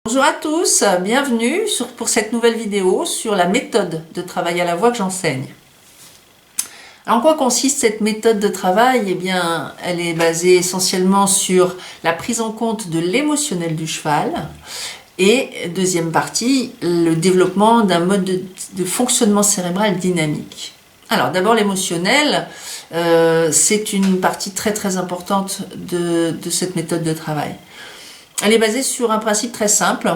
Bonjour à tous, bienvenue pour cette nouvelle vidéo sur la méthode de travail à la voix que j'enseigne. Alors, en quoi consiste cette méthode de travail? Eh bien, elle est basée essentiellement sur la prise en compte de l'émotionnel du cheval et, deuxième partie, le développement d'un mode de fonctionnement cérébral dynamique. Alors, d'abord l'émotionnel, c'est une partie très importante de cette méthode de travail. Elle est basée sur un principe très simple.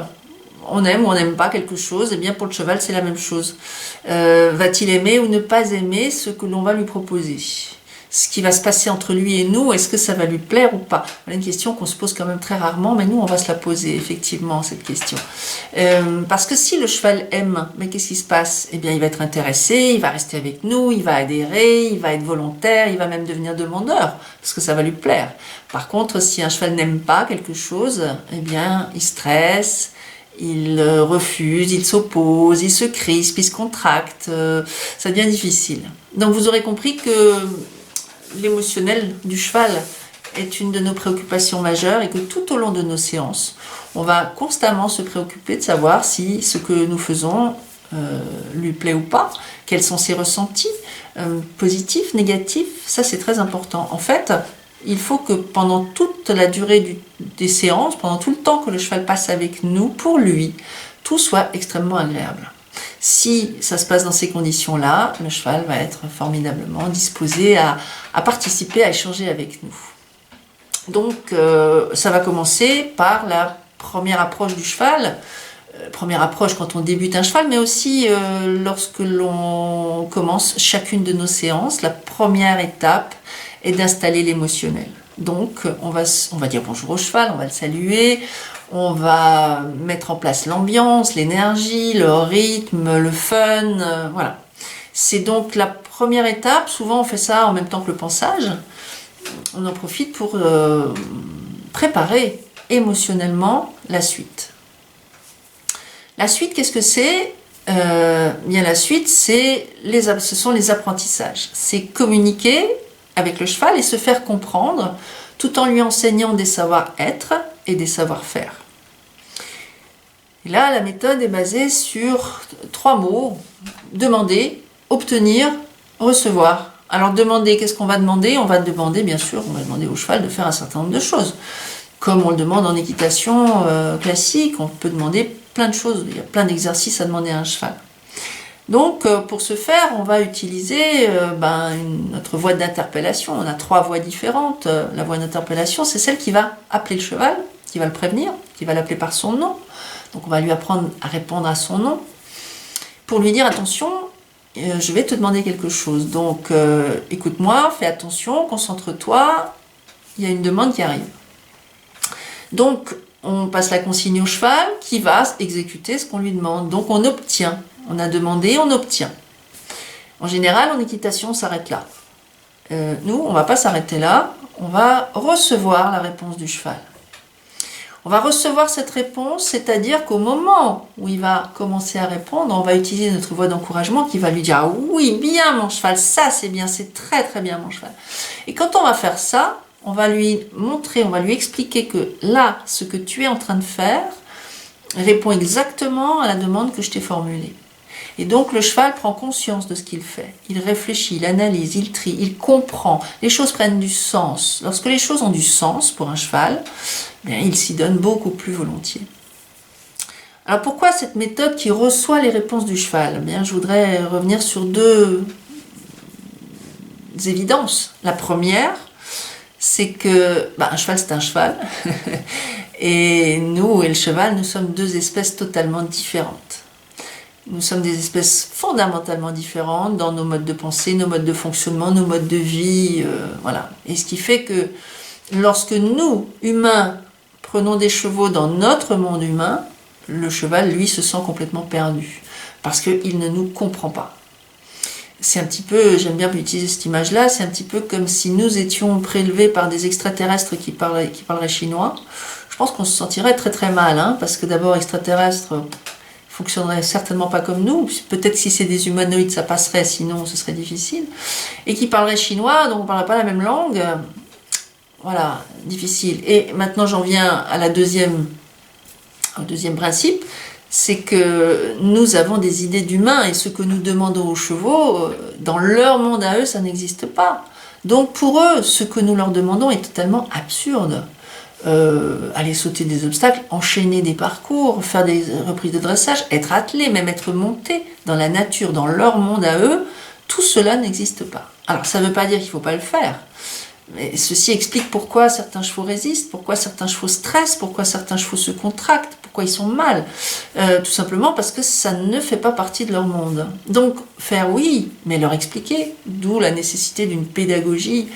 On aime ou on n'aime pas quelque chose, et bien pour le cheval c'est la même chose. Va-t-il aimer ou ne pas aimer ce que l'on va lui proposer? Ce qui va se passer entre lui et nous, est-ce que ça va lui plaire ou pas? Voilà une question qu'on se pose quand même très rarement, mais nous on va se la poser effectivement cette question. Parce que si le cheval aime, mais qu'est-ce qui se passe? Eh bien il va être intéressé, il va rester avec nous, il va adhérer, il va être volontaire, il va même devenir demandeur, parce que ça va lui plaire. Par contre, si un cheval n'aime pas quelque chose, eh bien il stresse, il refuse, il s'oppose, il se crispe, il se contracte, ça devient difficile. Donc vous aurez compris que l'émotionnel du cheval est une de nos préoccupations majeures et que tout au long de nos séances, on va constamment se préoccuper de savoir si ce que nous faisons lui plaît ou pas, quels sont ses ressentis, positifs, négatifs, ça c'est très important. En fait, il faut que pendant toute la durée des séances, pendant tout le temps que le cheval passe avec nous, pour lui, tout soit extrêmement agréable. Si ça se passe dans ces conditions-là, le cheval va être formidablement disposé à participer, à échanger avec nous. Donc, ça va commencer par la première approche du cheval. Première approche quand on débute un cheval, mais aussi lorsque l'on commence chacune de nos séances. La première étape est d'installer l'émotionnel. Donc, on va dire bonjour au cheval, on va le saluer, on va mettre en place l'ambiance, l'énergie, le rythme, le fun, voilà. C'est donc la première étape. Souvent, on fait ça en même temps que le pansage. On en profite pour préparer émotionnellement la suite. La suite, qu'est-ce que c'est? Bien la suite, ce sont les apprentissages. C'est communiquer avec le cheval et se faire comprendre tout en lui enseignant des savoir-être et des savoir-faire. Et là, la méthode est basée sur 3 mots: demander, obtenir, recevoir. Alors demander, qu'est-ce qu'on va demander? On va demander, bien sûr, on va demander au cheval de faire un certain nombre de choses. Comme on le demande en équitation classique, on peut demander plein de choses, il y a plein d'exercices à demander à un cheval. Donc pour ce faire, on va utiliser notre voix d'interpellation. On a 3 voix différentes. La voix d'interpellation, c'est celle qui va appeler le cheval, qui va le prévenir, qui va l'appeler par son nom. Donc on va lui apprendre à répondre à son nom, pour lui dire attention, je vais te demander quelque chose. Donc écoute-moi, fais attention, concentre-toi, il y a une demande qui arrive. Donc, on passe la consigne au cheval qui va exécuter ce qu'on lui demande. Donc, on obtient. On a demandé, on obtient. En général, en équitation, on s'arrête là. Nous, on ne va pas s'arrêter là. On va recevoir la réponse du cheval. On va recevoir cette réponse, c'est-à-dire qu'au moment où il va commencer à répondre, on va utiliser notre voix d'encouragement qui va lui dire « Ah oui, bien mon cheval, ça c'est bien, c'est très bien mon cheval ». Et quand on va faire ça, on va lui montrer, on va lui expliquer que là, ce que tu es en train de faire répond exactement à la demande que je t'ai formulée. Et donc le cheval prend conscience de ce qu'il fait. Il réfléchit, il analyse, il trie, il comprend. Les choses prennent du sens. Lorsque les choses ont du sens pour un cheval, bien, il s'y donne beaucoup plus volontiers. Alors pourquoi cette méthode qui reçoit les réponses du cheval? Bien, je voudrais revenir sur 2 évidences. La première, c'est que un cheval c'est un cheval et nous et le cheval, nous sommes 2 espèces totalement différentes. Nous sommes des espèces fondamentalement différentes dans nos modes de pensée, nos modes de fonctionnement, nos modes de vie, voilà. Et ce qui fait que lorsque nous, humains, prenons des chevaux dans notre monde humain, le cheval, lui, se sent complètement perdu parce qu'il ne nous comprend pas. C'est un petit peu, j'aime bien utiliser cette image-là, c'est un petit peu comme si nous étions prélevés par des extraterrestres qui parleraient chinois. Je pense qu'on se sentirait très mal, parce que d'abord, extraterrestres fonctionneraient certainement pas comme nous. Peut-être si c'est des humanoïdes, ça passerait, sinon ce serait difficile. Et qui parleraient chinois, donc on ne parlerait pas la même langue. Voilà, difficile. Et maintenant, j'en viens à la deuxième Le deuxième principe, c'est que nous avons des idées d'humains et ce que nous demandons aux chevaux, dans leur monde à eux, ça n'existe pas. Donc pour eux, ce que nous leur demandons est totalement absurde. Aller sauter des obstacles, enchaîner des parcours, faire des reprises de dressage, être attelé, même être monté dans la nature, dans leur monde à eux, tout cela n'existe pas. Alors ça ne veut pas dire qu'il ne faut pas le faire, mais ceci explique pourquoi certains chevaux résistent, pourquoi certains chevaux stressent, pourquoi certains chevaux se contractent, pourquoi ils sont mal. Tout simplement parce que ça ne fait pas partie de leur monde. Donc faire oui, mais leur expliquer, d'où la nécessité d'une pédagogie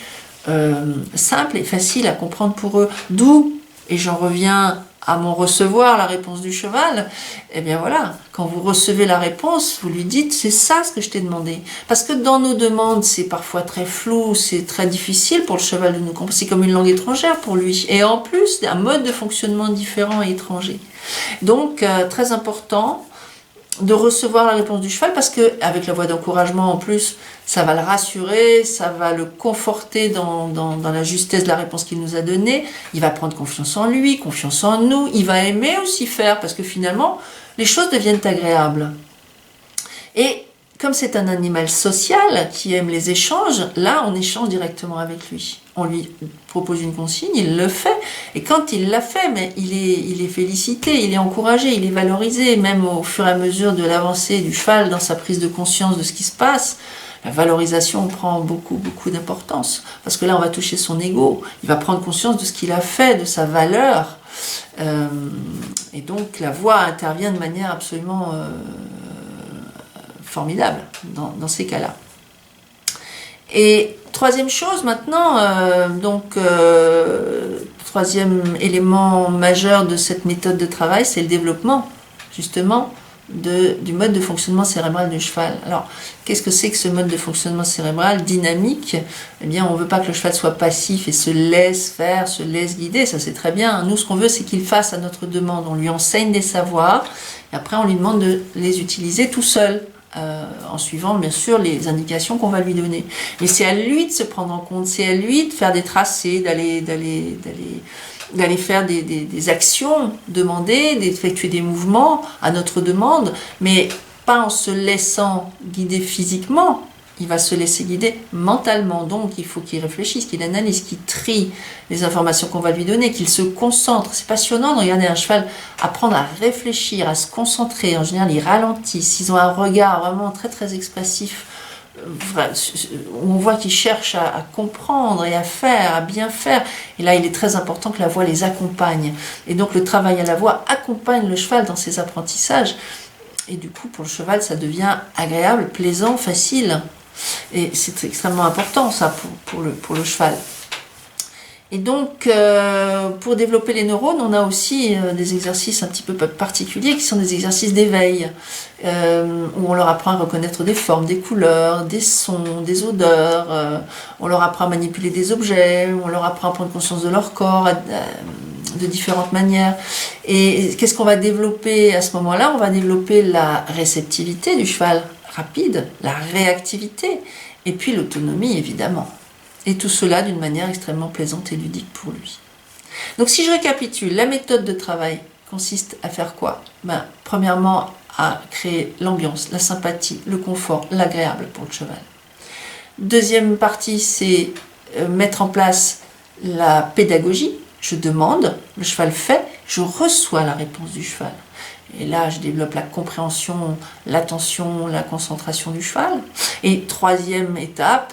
simple et facile à comprendre pour eux. D'où, et j'en reviens à mon recevoir la réponse du cheval, eh bien voilà, quand vous recevez la réponse, vous lui dites c'est ça ce que je t'ai demandé. Parce que dans nos demandes, c'est parfois très flou, c'est très difficile pour le cheval de nous comprendre, c'est comme une langue étrangère pour lui. Et en plus, un mode de fonctionnement différent et étranger. Donc, très important de recevoir la réponse du cheval parce que avec la voix d'encouragement en plus, ça va le rassurer, ça va le conforter dans la justesse de la réponse qu'il nous a donnée, il va prendre confiance en lui, confiance en nous, il va aimer aussi faire parce que finalement, les choses deviennent agréables. Et comme c'est un animal social qui aime les échanges, là on échange directement avec lui. On lui propose une consigne, il le fait, et quand il l'a fait, mais il est félicité, il est encouragé, il est valorisé, même au fur et à mesure de l'avancée du cheval dans sa prise de conscience de ce qui se passe. La valorisation prend beaucoup d'importance, parce que là on va toucher son ego, il va prendre conscience de ce qu'il a fait, de sa valeur, et donc la voix intervient de manière absolument formidable dans ces cas-là. Et troisième chose maintenant, troisième élément majeur de cette méthode de travail, c'est le développement justement du mode de fonctionnement cérébral du cheval. Alors, qu'est-ce que c'est que ce mode de fonctionnement cérébral dynamique? Eh bien, on ne veut pas que le cheval soit passif et se laisse faire, se laisse guider, ça c'est très bien. Nous, ce qu'on veut, c'est qu'il fasse à notre demande. On lui enseigne des savoirs, et après on lui demande de les utiliser tout seul. En suivant bien sûr les indications qu'on va lui donner. Mais c'est à lui de se prendre en compte, c'est à lui de faire des tracés, d'aller faire des actions demandées, d'effectuer des mouvements à notre demande, mais pas en se laissant guider physiquement, il va se laisser guider mentalement. Donc il faut qu'il réfléchisse, qu'il analyse, qu'il trie les informations qu'on va lui donner, qu'il se concentre. C'est passionnant de regarder un cheval apprendre à réfléchir, à se concentrer. En général, ils ralentissent, ils ont un regard vraiment très expressif, où on voit qu'ils cherchent à comprendre et à faire, à bien faire. Et là, il est très important que la voix les accompagne. Et donc le travail à la voix accompagne le cheval dans ses apprentissages. Et du coup, pour le cheval, ça devient agréable, plaisant, facile. Et c'est extrêmement important ça pour le cheval. Et donc pour développer les neurones, on a aussi des exercices un petit peu particuliers qui sont des exercices d'éveil, où on leur apprend à reconnaître des formes, des couleurs, des sons, des odeurs, on leur apprend à manipuler des objets, on leur apprend à prendre conscience de leur corps de différentes manières. Et qu'est-ce qu'on va développer à ce moment-là? On va développer la réceptivité du cheval rapide, la réactivité, et puis l'autonomie évidemment. Et tout cela d'une manière extrêmement plaisante et ludique pour lui. Donc si je récapitule, la méthode de travail consiste à faire quoi? Premièrement, à créer l'ambiance, la sympathie, le confort, l'agréable pour le cheval. Deuxième partie, c'est mettre en place la pédagogie. Je demande, le cheval fait, je reçois la réponse du cheval. Et là, je développe la compréhension, l'attention, la concentration du cheval. Et troisième étape,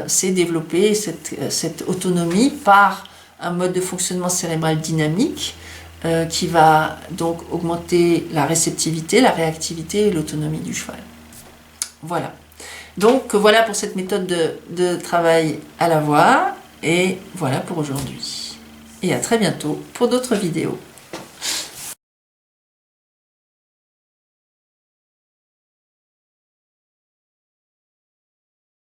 c'est développer cette autonomie par un mode de fonctionnement cérébral dynamique qui va donc augmenter la réceptivité, la réactivité et l'autonomie du cheval. Voilà. Donc voilà pour cette méthode de travail à la voix. Et voilà pour aujourd'hui. Et à très bientôt pour d'autres vidéos.